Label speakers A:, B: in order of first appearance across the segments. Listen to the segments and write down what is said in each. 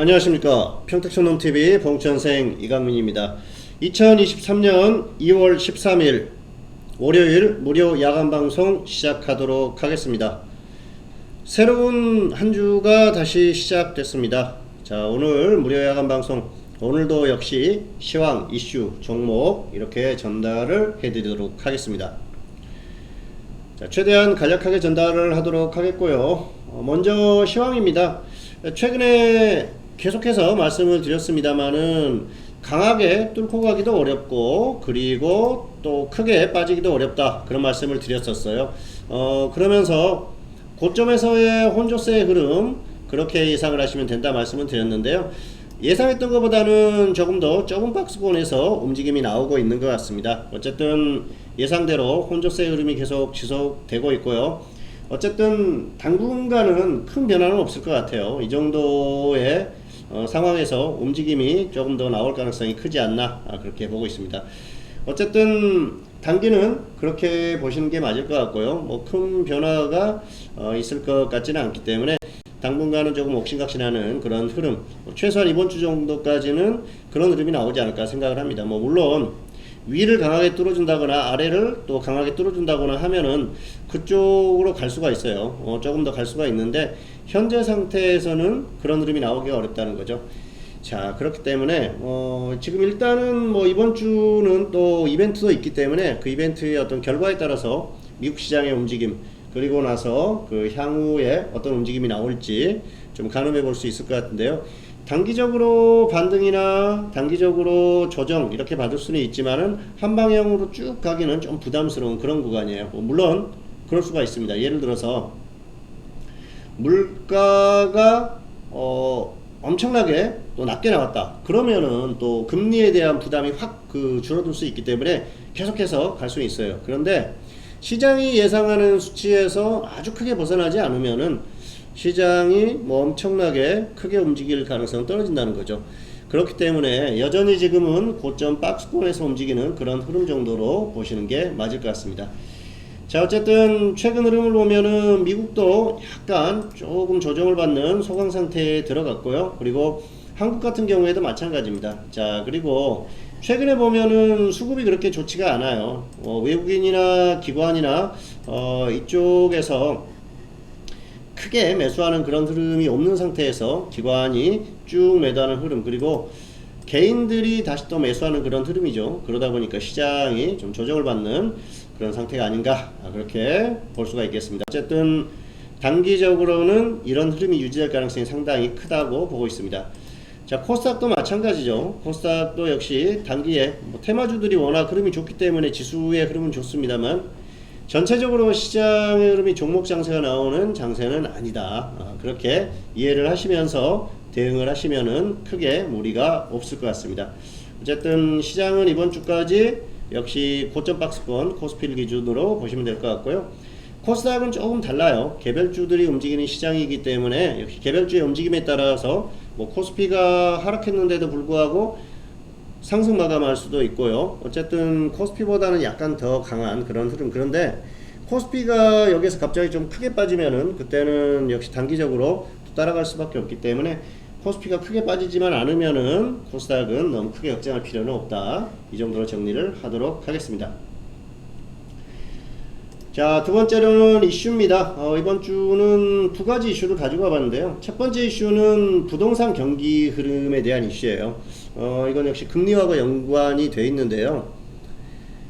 A: 안녕하십니까. 평택촌놈TV 봉천생 이강민입니다. 2023년 2월 13일 월요일 무료 야간방송 시작하도록 하겠습니다. 새로운 한 주가 다시 시작됐습니다. 자, 오늘 무료 야간방송, 오늘도 역시 시황, 이슈, 종목 이렇게 전달을 해드리도록 하겠습니다. 자, 최대한 간략하게 전달을 하도록 하겠고요. 먼저 시황입니다. 최근에 계속해서 말씀을 드렸습니다만은 강하게 뚫고 가기도 어렵고 그리고 또 크게 빠지기도 어렵다, 그런 말씀을 드렸었어요. 그러면서 고점에서의 혼조세의 흐름 그렇게 예상을 하시면 된다 말씀을 드렸는데요. 예상했던 것보다는 조금 더 좁은 박스권에서 움직임이 나오고 있는 것 같습니다. 어쨌든 예상대로 혼조세의 흐름이 계속 지속되고 있고요. 어쨌든 당분간은 큰 변화는 없을 것 같아요. 이 정도의 상황에서 움직임이 조금 더 나올 가능성이 크지 않나, 그렇게 보고 있습니다. 어쨌든 단기는 그렇게 보시는 게 맞을 것 같고요. 뭐 큰 변화가 있을 것 같지는 않기 때문에 당분간은 조금 옥신각신하는 그런 흐름, 최소한 이번 주 정도까지는 그런 흐름이 나오지 않을까 생각을 합니다. 뭐 물론 위를 강하게 뚫어준다거나 아래를 또 강하게 뚫어준다거나 하면은 그쪽으로 갈 수가 있어요. 조금 더 갈 수가 있는데 현재 상태에서는 그런 흐름이 나오기가 어렵다는 거죠. 자, 그렇기 때문에 지금 일단은 뭐 이번 주는 또 이벤트도 있기 때문에 그 이벤트의 어떤 결과에 따라서 미국 시장의 움직임, 그리고 나서 그 향후에 어떤 움직임이 나올지 좀 가늠해 볼 수 있을 것 같은데요. 단기적으로 반등이나 단기적으로 조정 이렇게 받을 수는 있지만은 한 방향으로 쭉 가기는 좀 부담스러운 그런 구간이에요. 물론 그럴 수가 있습니다. 예를 들어서 물가가 엄청나게 또 낮게 나왔다, 그러면은 또 금리에 대한 부담이 확 줄어들 수 있기 때문에 계속해서 갈 수 있어요. 그런데 시장이 예상하는 수치에서 아주 크게 벗어나지 않으면은 시장이 뭐 엄청나게 크게 움직일 가능성은 떨어진다는 거죠. 그렇기 때문에 여전히 지금은 고점 박스권에서 움직이는 그런 흐름 정도로 보시는 게 맞을 것 같습니다. 자, 어쨌든 최근 흐름을 보면은 미국도 약간 조금 조정을 받는 소강 상태에 들어갔고요. 그리고 한국 같은 경우에도 마찬가지입니다. 자, 그리고 최근에 보면은 수급이 그렇게 좋지가 않아요. 외국인이나 기관이나 이쪽에서 크게 매수하는 그런 흐름이 없는 상태에서 기관이 쭉 매도하는 흐름, 그리고 개인들이 다시 또 매수하는 그런 흐름이죠. 그러다 보니까 시장이 좀 조정을 받는 그런 상태가 아닌가, 그렇게 볼 수가 있겠습니다. 어쨌든 단기적으로는 이런 흐름이 유지될 가능성이 상당히 크다고 보고 있습니다. 자, 코스닥도 마찬가지죠. 코스닥도 역시 단기에 테마주들이 워낙 흐름이 좋기 때문에 지수의 흐름은 좋습니다만 전체적으로 시장의 흐름이 종목 장세가 나오는 장세는 아니다, 그렇게 이해를 하시면서 대응을 하시면은 크게 무리가 없을 것 같습니다. 어쨌든 시장은 이번 주까지 역시 고점 박스권 코스피를 기준으로 보시면 될 것 같고요. 코스닥은 조금 달라요. 개별주들이 움직이는 시장이기 때문에 역시 개별주의 움직임에 따라서 뭐 코스피가 하락했는데도 불구하고 상승 마감할 수도 있고요. 어쨌든 코스피보다는 약간 더 강한 그런 흐름. 그런데 코스피가 여기서 갑자기 좀 크게 빠지면은 그때는 역시 단기적으로 따라갈 수밖에 없기 때문에 코스피가 크게 빠지지만 않으면은 코스닥은 너무 크게 걱정할 필요는 없다, 이 정도로 정리를 하도록 하겠습니다. 자, 두 번째로는 이슈입니다. 이번 주는 두 가지 이슈를 가지고 와봤는데요. 첫 번째 이슈는 부동산 경기 흐름에 대한 이슈예요. 이건 역시 금리와가 연관이 되어 있는데요.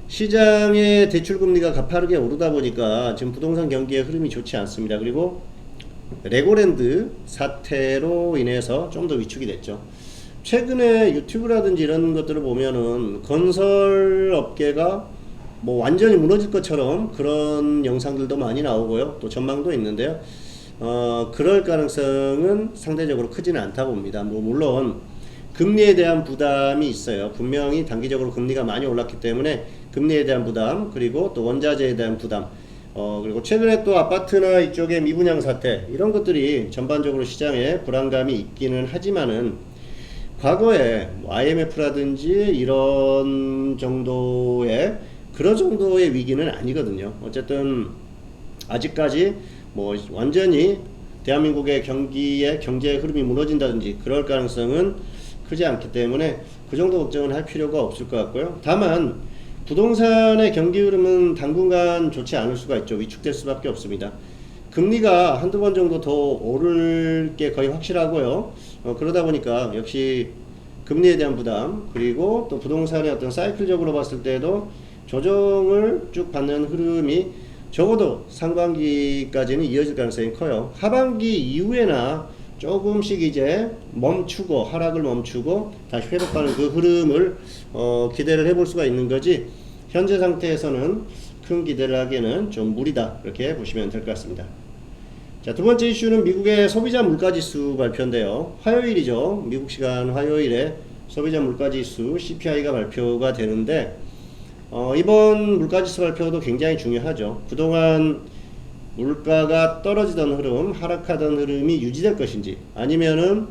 A: 시장의 대출금리가 가파르게 오르다 보니까 지금 부동산 경기의 흐름이 좋지 않습니다. 그리고 레고랜드 사태로 인해서 좀 더 위축이 됐죠. 최근에 유튜브라든지 이런 것들을 보면은 건설 업계가 뭐 완전히 무너질 것처럼 그런 영상들도 많이 나오고요. 또 전망도 있는데요. 그럴 가능성은 상대적으로 크지는 않다고 봅니다. 뭐 물론 금리에 대한 부담이 있어요. 분명히 단기적으로 금리가 많이 올랐기 때문에 금리에 대한 부담, 그리고 또 원자재에 대한 부담, 그리고 최근에 또 아파트나 이쪽에 미분양 사태, 이런 것들이 전반적으로 시장에 불안감이 있기는 하지만은 과거에 IMF라든지 이런 정도의 그런 정도의 위기는 아니거든요. 어쨌든 아직까지 뭐 완전히 대한민국의 경제 흐름이 무너진다든지 그럴 가능성은 크지 않기 때문에 그 정도 걱정은 할 필요가 없을 것 같고요. 다만 부동산의 경기 흐름은 당분간 좋지 않을 수가 있죠. 위축될 수밖에 없습니다. 금리가 한두 번 정도 더 오를 게 거의 확실하고요. 그러다 보니까 역시 금리에 대한 부담, 그리고 또 부동산의 어떤 사이클적으로 봤을 때도 조정을 쭉 받는 흐름이 적어도 상반기까지는 이어질 가능성이 커요. 하반기 이후에나 조금씩 이제 멈추고, 하락을 멈추고 다시 회복하는 그 흐름을 기대를 해볼 수가 있는 거지, 현재 상태에서는 큰 기대를 하기에는 좀 무리다, 이렇게 보시면 될 것 같습니다. 자, 두 번째 이슈는 미국의 소비자 물가지수 발표인데요. 화요일이죠. 미국 시간 화요일에 소비자 물가지수 CPI가 발표가 되는데, 이번 물가지수 발표도 굉장히 중요하죠. 그동안 물가가 떨어지던 흐름, 하락하던 흐름이 유지될 것인지, 아니면은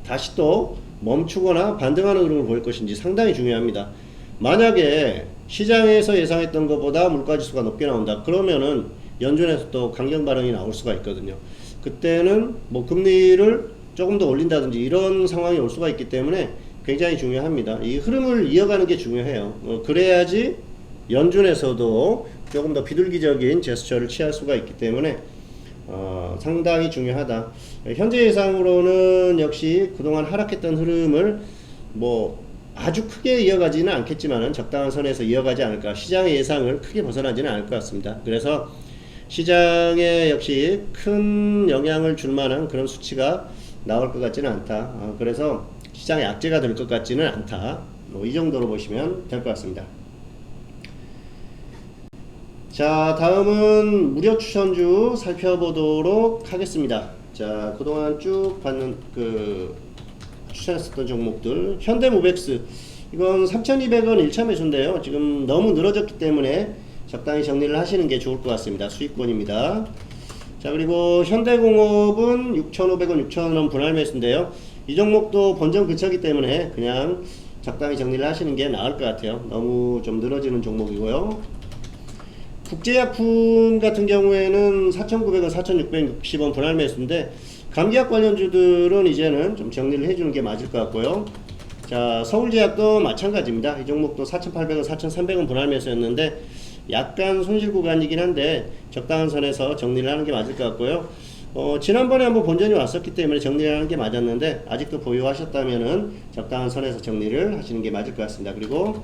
A: 다시 또 멈추거나 반등하는 흐름을 보일 것인지 상당히 중요합니다. 만약에 시장에서 예상했던 것보다 물가지수가 높게 나온다, 그러면은 연준에서 또 강경 발언이 나올 수가 있거든요. 그때는 뭐 금리를 조금 더 올린다든지 이런 상황이 올 수가 있기 때문에 굉장히 중요합니다. 이 흐름을 이어가는 게 중요해요. 그래야지 연준에서도 조금 더 비둘기적인 제스처를 취할 수가 있기 때문에 상당히 중요하다. 현재 예상으로는 역시 그동안 하락했던 흐름을 뭐 아주 크게 이어가지는 않겠지만은 적당한 선에서 이어가지 않을까, 시장의 예상을 크게 벗어나지는 않을 것 같습니다. 그래서 시장에 역시 큰 영향을 줄 만한 그런 수치가 나올 것 같지는 않다. 그래서 시장의 악재가 될 것 같지는 않다. 이 정도로 보시면 될 것 같습니다. 자, 다음은 무료 추천주 살펴보도록 하겠습니다. 자, 그동안 쭉 받는 추천했었던 종목들, 현대모백스, 이건 3,200원 1차 매수인데요. 지금 너무 늘어졌기 때문에 적당히 정리를 하시는 게 좋을 것 같습니다. 수익권입니다. 자, 그리고 현대공업은 6,500원 6,000원 분할 매수인데요. 이 종목도 본전 근처이기 때문에 그냥 적당히 정리를 하시는 게 나을 것 같아요. 너무 좀 늘어지는 종목이고요. 국제약품 같은 경우에는 4,900원 4,660원 분할 매수인데, 감기약 관련주들은 이제는 좀 정리를 해주는 게 맞을 것 같고요. 자, 서울제약도 마찬가지입니다. 이 종목도 4,800원 4,300원 분할 매수였는데 약간 손실 구간이긴 한데 적당한 선에서 정리를 하는 게 맞을 것 같고요. 지난번에 한번 본전이 왔었기 때문에 정리를 하는 게 맞았는데, 아직도 보유하셨다면은 적당한 선에서 정리를 하시는 게 맞을 것 같습니다. 그리고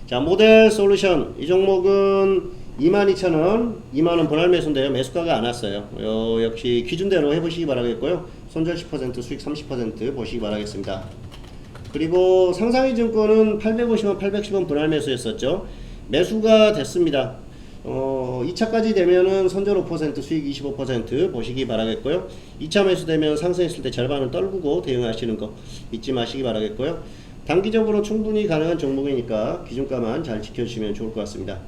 A: 자, 모델솔루션, 이 종목은 22,000원 2만원 분할 매수인데요. 매수가가 안 왔어요. 역시 기준대로 해보시기 바라겠고요. 손절 10% 수익 30% 보시기 바라겠습니다. 그리고 상상이증권은 850원 810원 분할 매수였었죠. 매수가 됐습니다. 2차까지 되면은 손절 5% 수익 25% 보시기 바라겠고요. 2차 매수 되면 상승했을 때 절반은 떨구고 대응하시는 거 잊지 마시기 바라겠고요. 단기적으로 충분히 가능한 종목이니까 기준가만 잘 지켜주시면 좋을 것 같습니다.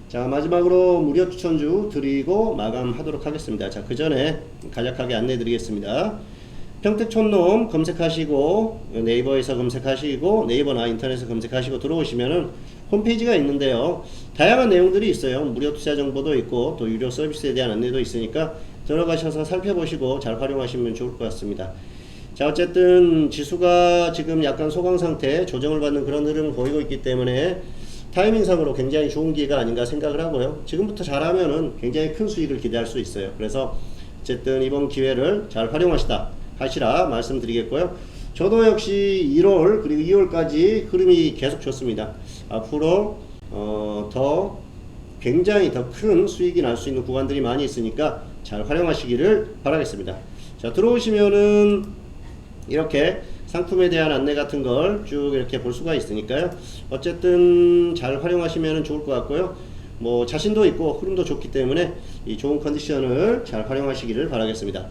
A: 자, 마지막으로 무료 추천주 드리고 마감하도록 하겠습니다. 자, 그 전에 간략하게 안내 드리겠습니다. 평택촌놈 검색하시고 네이버에서 검색하시고 네이버나 인터넷에서 검색하시고 들어오시면은 홈페이지가 있는데요. 다양한 내용들이 있어요. 무료 투자 정보도 있고 또 유료 서비스에 대한 안내도 있으니까 들어가셔서 살펴보시고 잘 활용하시면 좋을 것 같습니다. 자, 어쨌든 지수가 지금 약간 소강 상태, 조정을 받는 그런 흐름을 보이고 있기 때문에 타이밍상으로 굉장히 좋은 기회가 아닌가 생각을 하고요. 지금부터 잘하면은 굉장히 큰 수익을 기대할 수 있어요. 그래서 어쨌든 이번 기회를 잘 하시라 말씀드리겠고요. 저도 역시 1월 그리고 2월까지 흐름이 계속 좋습니다. 앞으로 더 굉장히 더 큰 수익이 날 수 있는 구간들이 많이 있으니까 잘 활용하시기를 바라겠습니다. 자, 들어오시면은 이렇게 상품에 대한 안내 같은 걸 쭉 이렇게 볼 수가 있으니까요. 어쨌든 잘 활용하시면 좋을 것 같고요. 뭐 자신도 있고 흐름도 좋기 때문에 이 좋은 컨디션을 잘 활용하시기를 바라겠습니다.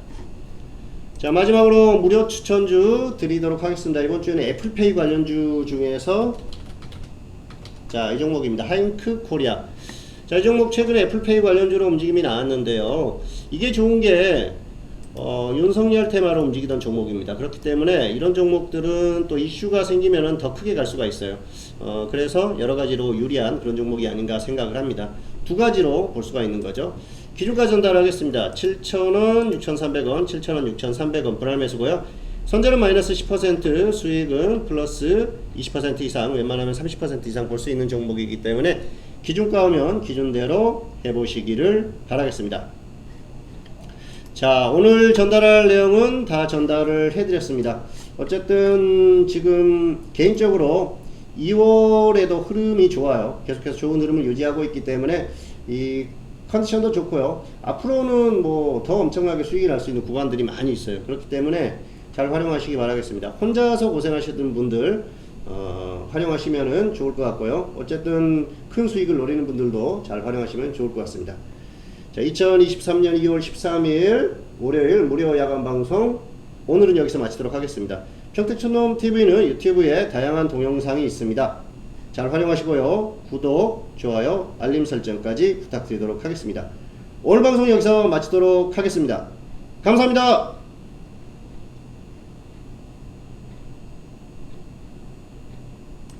A: 자, 마지막으로 무료 추천주 드리도록 하겠습니다. 이번 주에는 애플페이 관련주 중에서 자, 이 종목입니다. 하잉크 코리아. 자, 이 종목 최근에 애플페이 관련주로 움직임이 나왔는데요. 이게 좋은 게 윤석열 테마로 움직이던 종목입니다. 그렇기 때문에 이런 종목들은 또 이슈가 생기면은 더 크게 갈 수가 있어요. 그래서 여러 가지로 유리한 그런 종목이 아닌가 생각을 합니다. 두 가지로 볼 수가 있는 거죠. 기준가 전달하겠습니다. 7,000원, 6,300원, 7,000원, 6,300원 불알매수고요. 선제는 마이너스 10%, 수익은 플러스 20% 이상, 웬만하면 30% 이상 볼 수 있는 종목이기 때문에 기준가 오면 기준대로 해보시기를 바라겠습니다. 자, 오늘 전달할 내용은 다 전달을 해드렸습니다. 어쨌든 지금 개인적으로 2월에도 흐름이 좋아요. 계속해서 좋은 흐름을 유지하고 있기 때문에 이 컨디션도 좋고요. 앞으로는 뭐 더 엄청나게 수익이 날 수 있는 구간들이 많이 있어요. 그렇기 때문에 잘 활용하시기 바라겠습니다. 혼자서 고생하시던 분들 활용하시면 좋을 것 같고요. 어쨌든 큰 수익을 노리는 분들도 잘 활용하시면 좋을 것 같습니다. 자, 2023년 2월 13일 월요일 무료 야간 방송 오늘은 여기서 마치도록 하겠습니다. 평택촌놈TV는 유튜브에 다양한 동영상이 있습니다. 잘 활용하시고요. 구독, 좋아요, 알림 설정까지 부탁드리도록 하겠습니다. 오늘 방송 여기서 마치도록 하겠습니다. 감사합니다.